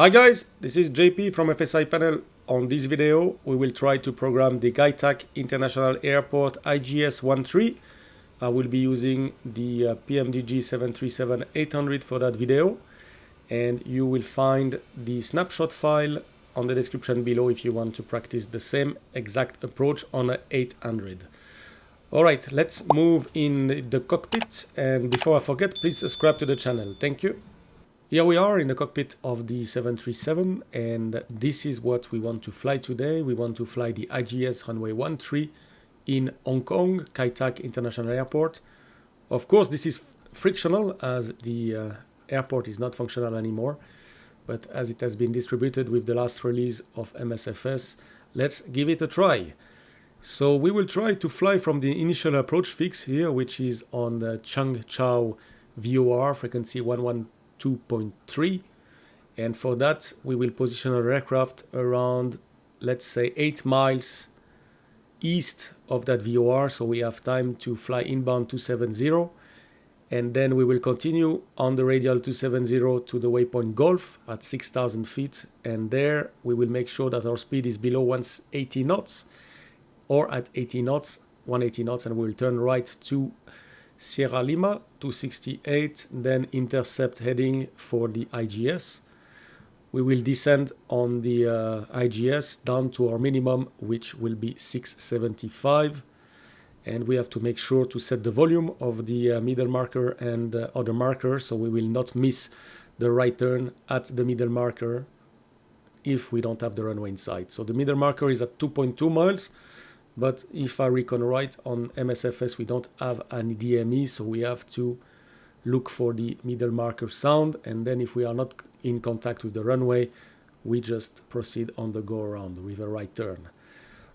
Hi guys, this is JP from FSiPanel. On this video, we will try to program the Kai Tak International Airport IGS 13. I will be using the PMDG 737-800 for that video, and you will find the snapshot file on the description below if you want to practice the same exact approach on a 800. Alright, let's move in the cockpit, and before I forget, please subscribe to the channel. Thank you. Here we are in the cockpit of the 737, and this is what we want to fly today. We want to fly the IGS runway 13 in Hong Kong, Kai Tak International Airport. Of course, this is frictional as the airport is not functional anymore, but as it has been distributed with the last release of MSFS, let's give it a try. So we will try to fly from the initial approach fix here, which is on the Chang Chau VOR, frequency 112.3, and for that we will position our aircraft around, let's say, 8 miles east of that VOR, so we have time to fly inbound 270, and then we will continue on the radial 270 to the waypoint Golf at 6,000 feet, and there we will make sure that our speed is below 180 knots or at 80 knots, 180 knots, and we will turn right to Sierra Lima 268, then intercept heading for the IGS. We will descend on the IGS down to our minimum, which will be 675, and we have to make sure to set the volume of the middle marker and other markers, so we will not miss the right turn at the middle marker if we don't have the runway in sight. So the middle marker is at 2.2 miles. But if I reckon right, on MSFS we don't have any DME, so we have to look for the middle marker sound, and then if we are not in contact with the runway, we just proceed on the go around with a right turn.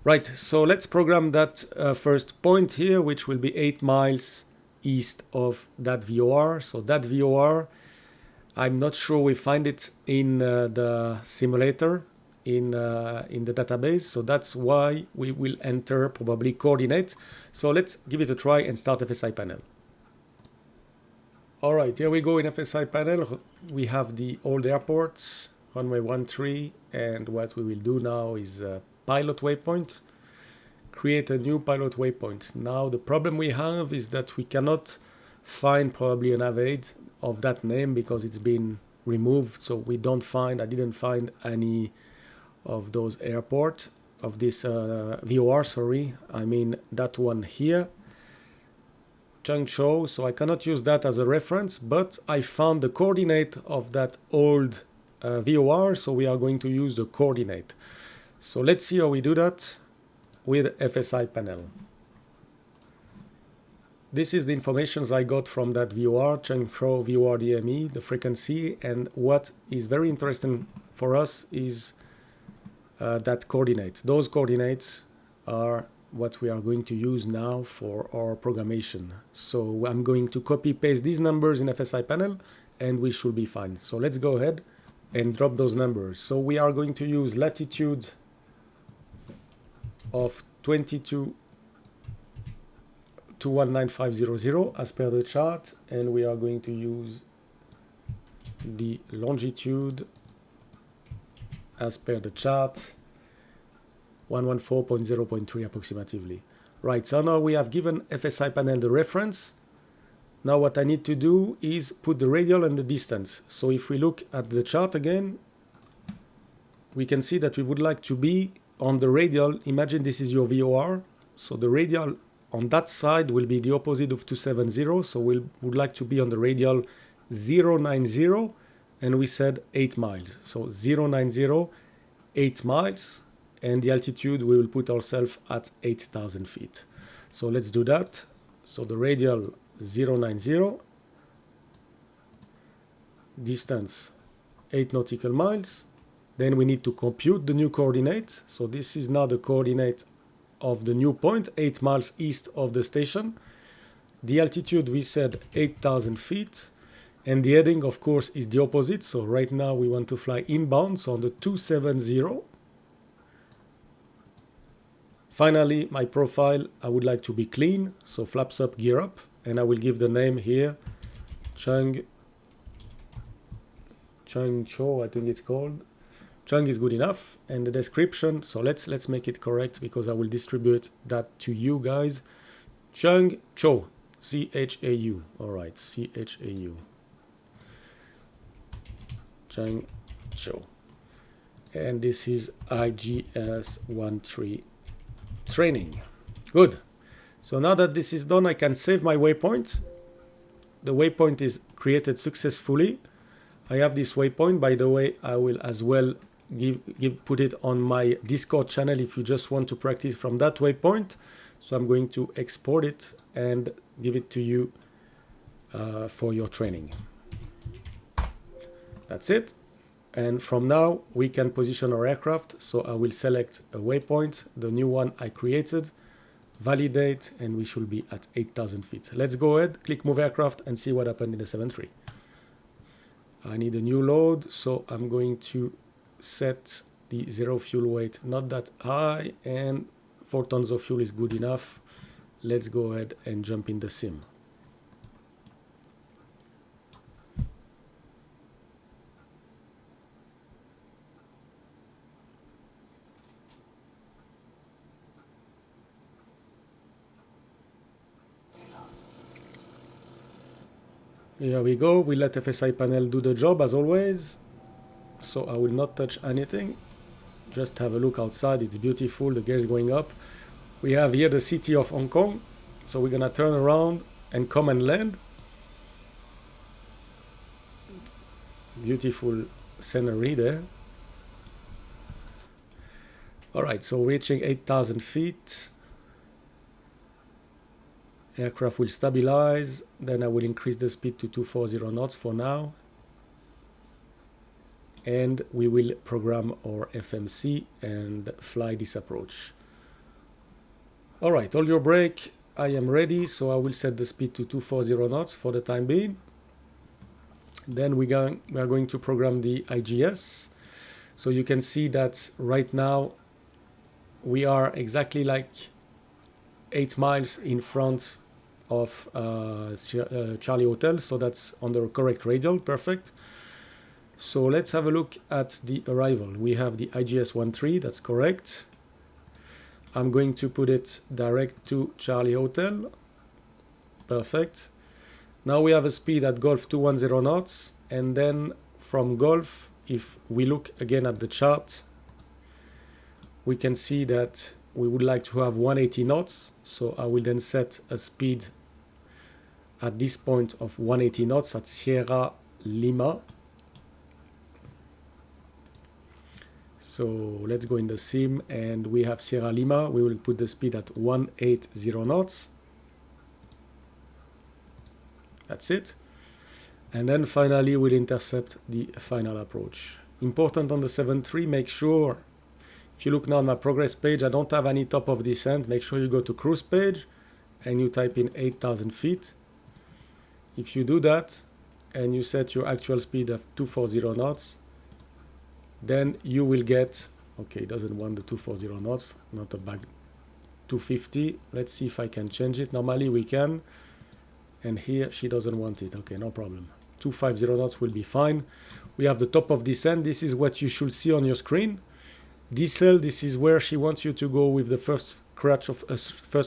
Right, so let's program that first point here, which will be 8 miles east of that VOR. So that VOR, I'm not sure we find it in the simulator, in the database, so that's why we will enter probably coordinates. So let's give it a try and start FSiPanel. All right, here we go in FSiPanel. We have the old airports, runway 13, and what we will do now is pilot waypoint. Create a new pilot waypoint. Now the problem we have is that we cannot find probably an avid of that name because it's been removed, so we don't find, I didn't find any of those airport of this VOR, sorry, I mean that one here, Changzhou, so I cannot use that as a reference, but I found the coordinate of that old VOR, so we are going to use the coordinate. So let's see how we do that with FSiPanel. This is the information I got from that VOR, Changzhou VOR DME, the frequency, and what is very interesting for us is that coordinate. Those coordinates are what we are going to use now for our programmation. So I'm going to copy paste these numbers in FSiPanel and we should be fine. So let's go ahead and drop those numbers. So we are going to use latitude of 22 to 19500 as per the chart, and we are going to use the longitude as per the chart, 114.0.3 approximately. Right, so now we have given FSiPanel the reference. Now what I need to do is put the radial and the distance. So if we look at the chart again, we can see that we would like to be on the radial. Imagine this is your VOR. So the radial on that side will be the opposite of 270. So we would like to be on the radial 090. And we said 8 miles. So 090, 8 miles, and the altitude we will put ourselves at 8,000 feet. So let's do that. So the radial 090, distance 8 nautical miles. Then we need to compute the new coordinates. So this is now the coordinate of the new point, 8 miles east of the station. The altitude we said 8,000 feet. And the heading, of course, is the opposite. So right now we want to fly inbound, so on the 270. Finally, my profile, I would like to be clean. So flaps up, gear up. And I will give the name here, Changzhou Chung Cho, I think it's called. Chung is good enough, and the description. So let's make it correct because I will distribute that to you guys. Chung Cho, C-H-A-U. All right, C-H-A-U. Chung Cho. And this is IGS 1.3 training. Good. So now that this is done, I can save my waypoint. The waypoint is created successfully. I have this waypoint. By the way, I will as well put it on my Discord channel if you just want to practice from that waypoint. So I'm going to export it and give it to you for your training. That's it. And from now, we can position our aircraft. So I will select a waypoint, the new one I created, validate, and we should be at 8,000 feet. Let's go ahead, click Move Aircraft, and see what happened in the 7.3. I need a new load, so I'm going to set the zero fuel weight not that high, and 4 tons of fuel is good enough. Let's go ahead and jump in the sim. Here we go. We let FSiPanel do the job as always. So I will not touch anything. Just have a look outside. It's beautiful. The gear is going up. We have here the city of Hong Kong. So we're gonna turn around and come and land. Beautiful scenery there. All right, so reaching 8,000 feet. Aircraft will stabilize, then I will increase the speed to 240 knots for now. And we will program our FMC and fly this approach. All right, hold your brake. I am ready, so I will set the speed to 240 knots for the time being. Then we are going to program the IGS. So you can see that right now we are exactly like 8 miles in front of Charlie Hotel, so that's on the correct radial. Perfect. So let's have a look at the arrival. We have the IGS 1.3, that's correct. I'm going to put it direct to Charlie Hotel. Perfect. Now we have a speed at Golf 210 knots, and then from Golf, if we look again at the chart, we can see that we would like to have 180 knots, so I will then set a speed at this point of 180 knots at Sierra Lima. So let's go in the sim, and we have Sierra Lima. We will put the speed at 180 knots. That's it. And then finally we'll intercept the final approach. Important on the 7.3, make sure, if you look now on my progress page, I don't have any top of descent. Make sure you go to cruise page and you type in 8,000 feet. If you do that and you set your actual speed of 240 knots, then you will get, okay, it doesn't want the 240 knots, not a bag, 250. Let's see if I can change it. Normally we can, and here she doesn't want it. Okay, no problem. 250 knots will be fine. We have the top of descent. This is what you should see on your screen. Diesel, this is where she wants you to go with the first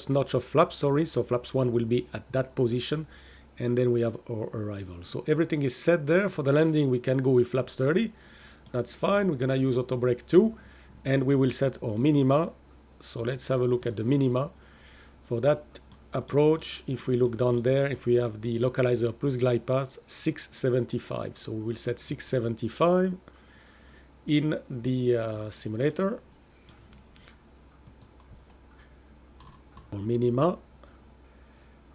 notch of flaps, sorry. So flaps 1 will be at that position, and then we have our arrival. So everything is set there. For the landing, we can go with flaps 30. That's fine. We're gonna use auto brake 2, and we will set our minima. So let's have a look at the minima. For that approach, if we look down there, if we have the localizer plus glide path, 675. So we will set 675 in the simulator. Or minima.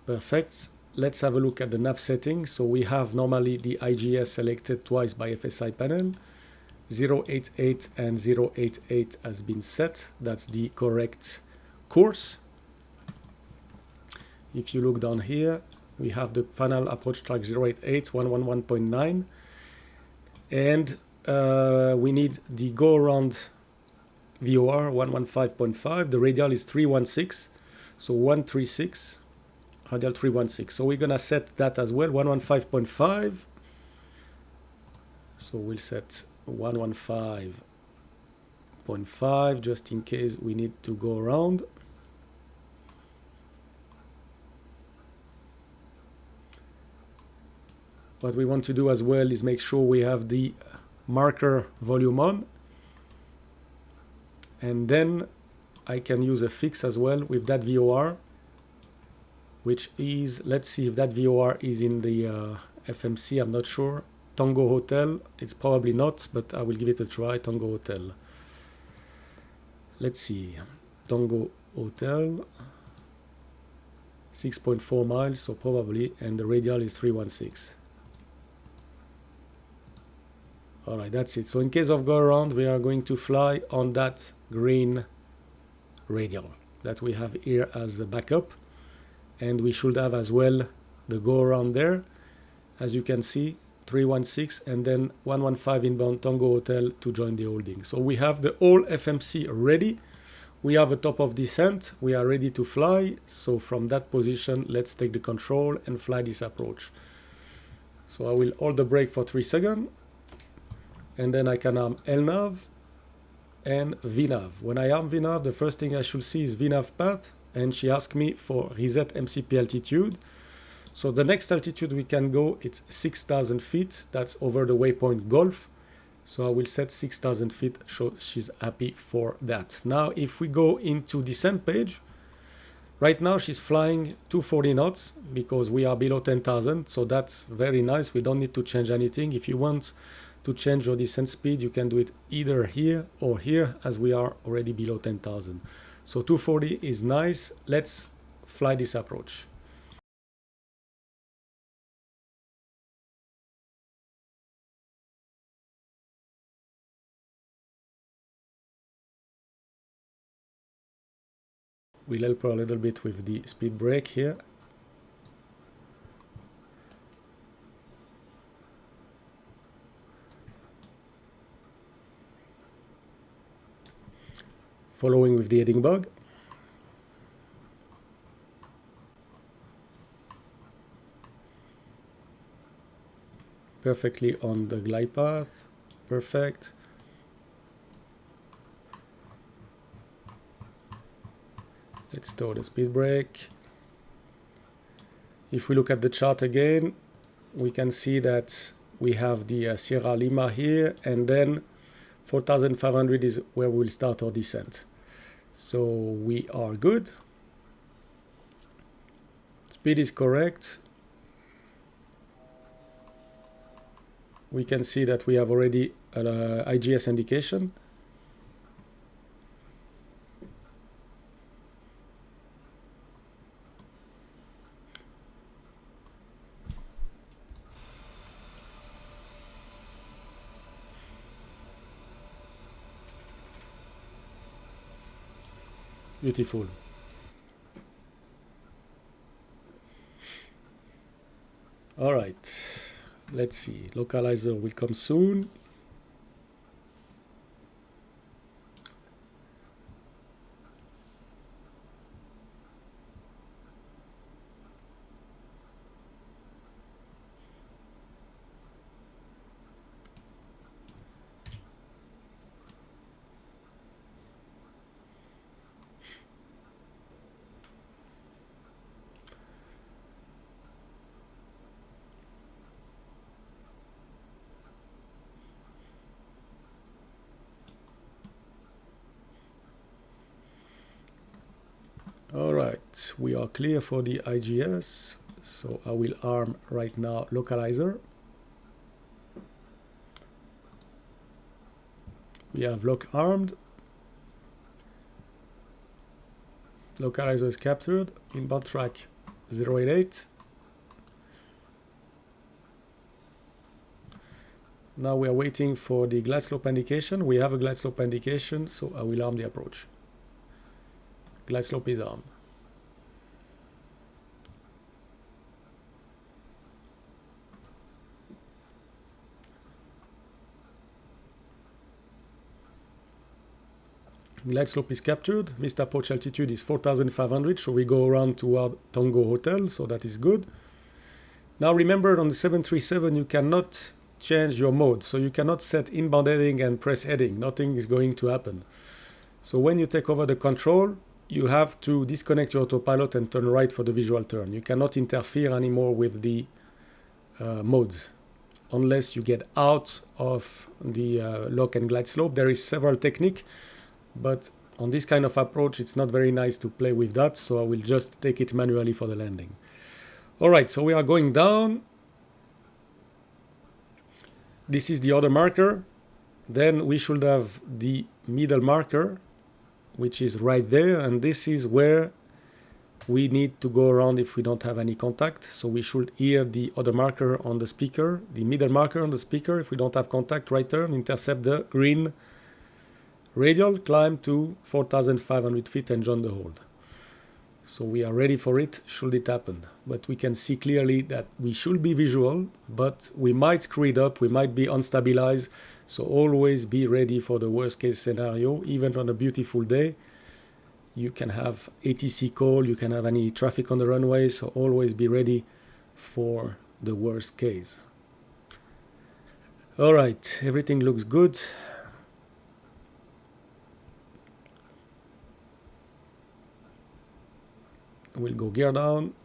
Perfect. Let's have a look at the nav settings. So we have normally the IGS selected twice by FSiPanel. 088 and 088 has been set. That's the correct course. If you look down here, we have the final approach track 088, 111.9. And we need the go around VOR 115.5. The radial is 316. So 136. Radial 316. So we're gonna set that as well, 115.5. So we'll set 115.5 just in case we need to go around. What we want to do as well is make sure we have the marker volume on, and then I can use a fix as well with that VOR, which is, let's see if that VOR is in the FMC, I'm not sure. Tango Hotel, it's probably not, but I will give it a try. Tango Hotel. Let's see, Tango Hotel, 6.4 miles, so probably, and the radial is 316. All right, that's it. So in case of go around, we are going to fly on that green radial that we have here as a backup. And we should have as well the go around there. As you can see, 316 and then 115 inbound Tango Hotel to join the holding. So we have the whole FMC ready. We have a top of descent. We are ready to fly. So from that position, let's take the control and fly this approach. So I will hold the brake for 3 seconds. And then I can arm LNAV and VNAV. When I arm VNAV, the first thing I should see is VNAV path, and she asked me for reset MCP altitude. So the next altitude we can go, it's 6,000 feet. That's over the waypoint Golf. So I will set 6,000 feet, so she's happy for that. Now, if we go into descent page, right now she's flying 240 knots because we are below 10,000. So that's very nice. We don't need to change anything. If you want to change your descent speed, you can do it either here or here, as we are already below 10,000. So 240 is nice. Let's fly this approach. We'll help her a little bit with the speed brake here. Following with the heading bug. Perfectly on the glide path. Perfect. Let's store the speed brake. If we look at the chart again, we can see that we have the Sierra Lima here, and then 4,500 is where we'll start our descent. So we are good. Speed is correct. We can see that we have already an IGS indication. Beautiful. All right, let's see. Localizer will come soon. All right, we are clear for the IGS. So I will arm right now localizer. We have lock armed. Localizer is captured. Inbound track 088. Now we are waiting for the glide slope indication. We have a glide slope indication, so I will arm the approach. Glide slope is armed. Glide slope is captured. Missed approach altitude is 4,500, so we go around toward Tango Hotel, so that is good. Now remember, on the 737 you cannot change your mode. So you cannot set inbound heading and press heading. Nothing is going to happen. So when you take over the control, you have to disconnect your autopilot and turn right for the visual turn. You cannot interfere anymore with the modes unless you get out of the lock and glide slope. There is several techniques, but on this kind of approach, it's not very nice to play with that, so I will just take it manually for the landing. All right, so we are going down. This is the other marker. Then we should have the middle marker, which is right there, and this is where we need to go around if we don't have any contact. So we should hear the other marker on the speaker, the middle marker on the speaker. If we don't have contact, right turn, intercept the green radial, climb to 4,500 feet and join the hold. So we are ready for it, should it happen. But we can see clearly that we should be visual, but we might screw it up, we might be unstabilized. So always be ready for the worst case scenario. Even on a beautiful day, you can have ATC call, you can have any traffic on the runway, so always be ready for the worst case. All right, everything looks good. We'll go gear down.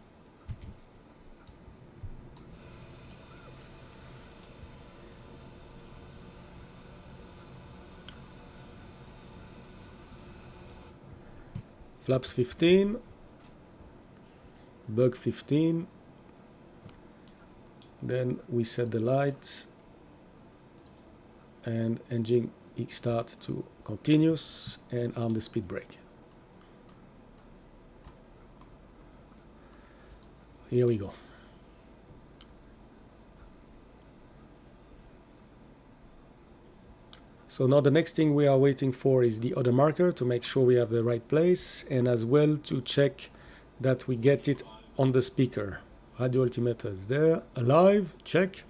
Flaps 15, bug 15, then we set the lights and engine start to continuous and arm the speed brake. Here we go. So now the next thing we are waiting for is the other marker to make sure we have the right place, and as well to check that we get it on the speaker. Radio altimeter is there, alive, check.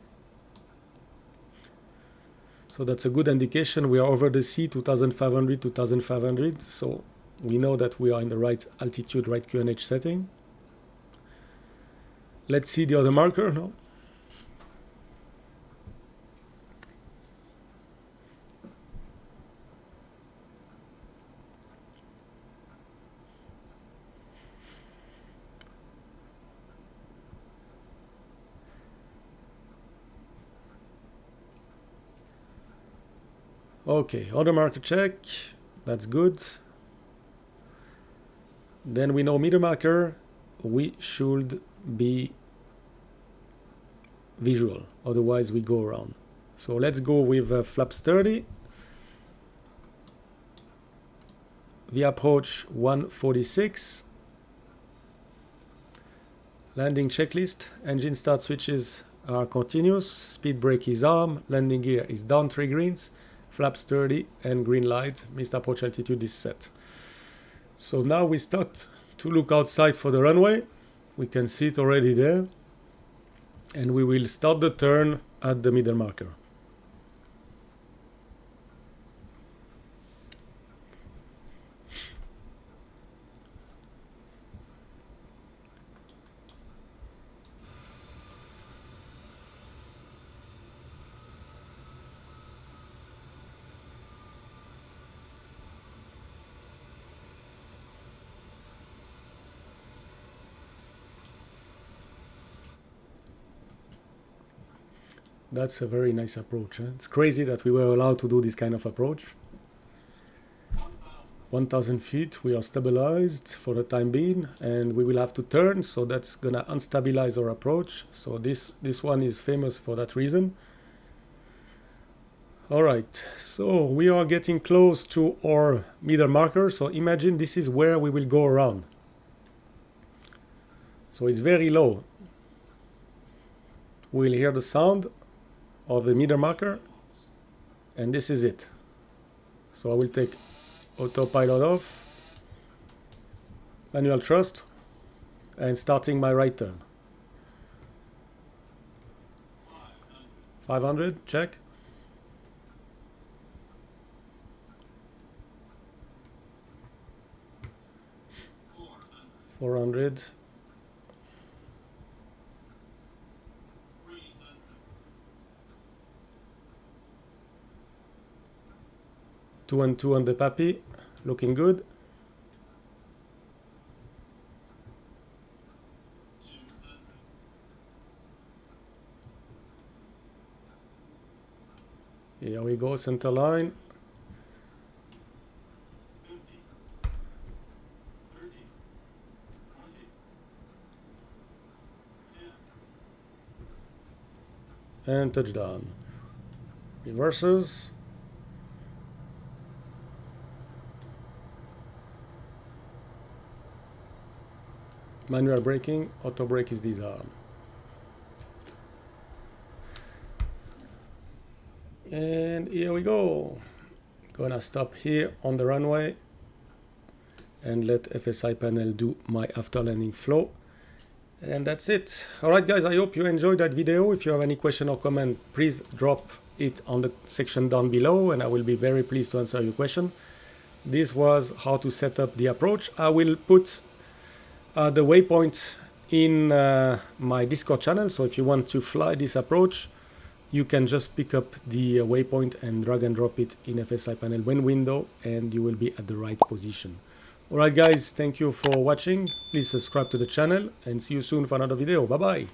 So that's a good indication. We are over the sea, 2,500, 2,500. So we know that we are in the right altitude, right QNH setting. Let's see the other marker now. Okay, other marker check, that's good. Then we know middle marker, we should be visual, otherwise we go around. So let's go with flaps 30. The approach 146. Landing checklist, engine start switches are continuous, speed brake is arm, landing gear is down 3 greens, flaps 30 and green light, missed approach altitude is set. So now we start to look outside for the runway. We can see it already there. And we will start the turn at the middle marker. That's a very nice approach. It's crazy that we were allowed to do this kind of approach. 1,000 feet, we are stabilized for the time being, and we will have to turn, so that's gonna unstabilize our approach. So this one is famous for that reason. All right, so we are getting close to our middle marker. So imagine this is where we will go around. So it's very low. We'll hear the sound of the middle marker, and this is it. So I will take autopilot off, manual thrust, and starting my right turn. 500, check. 400. 2 and 2 on the PAPI, looking good. Here we go, center line. And touchdown. Reverses. Manual braking, auto brake is disarmed. And here we go. Gonna stop here on the runway and let FSiPanel do my after landing flow. And that's it. Alright guys, I hope you enjoyed that video. If you have any question or comment, please drop it on the section down below and I will be very pleased to answer your question. This was how to set up the approach. I will put the waypoint in my Discord channel, so if you want to fly this approach, you can just pick up the waypoint and drag and drop it in FSiPanel when window and you will be at the right position. Alright guys, thank you for watching. Please subscribe to the channel and see you soon for another video. Bye bye.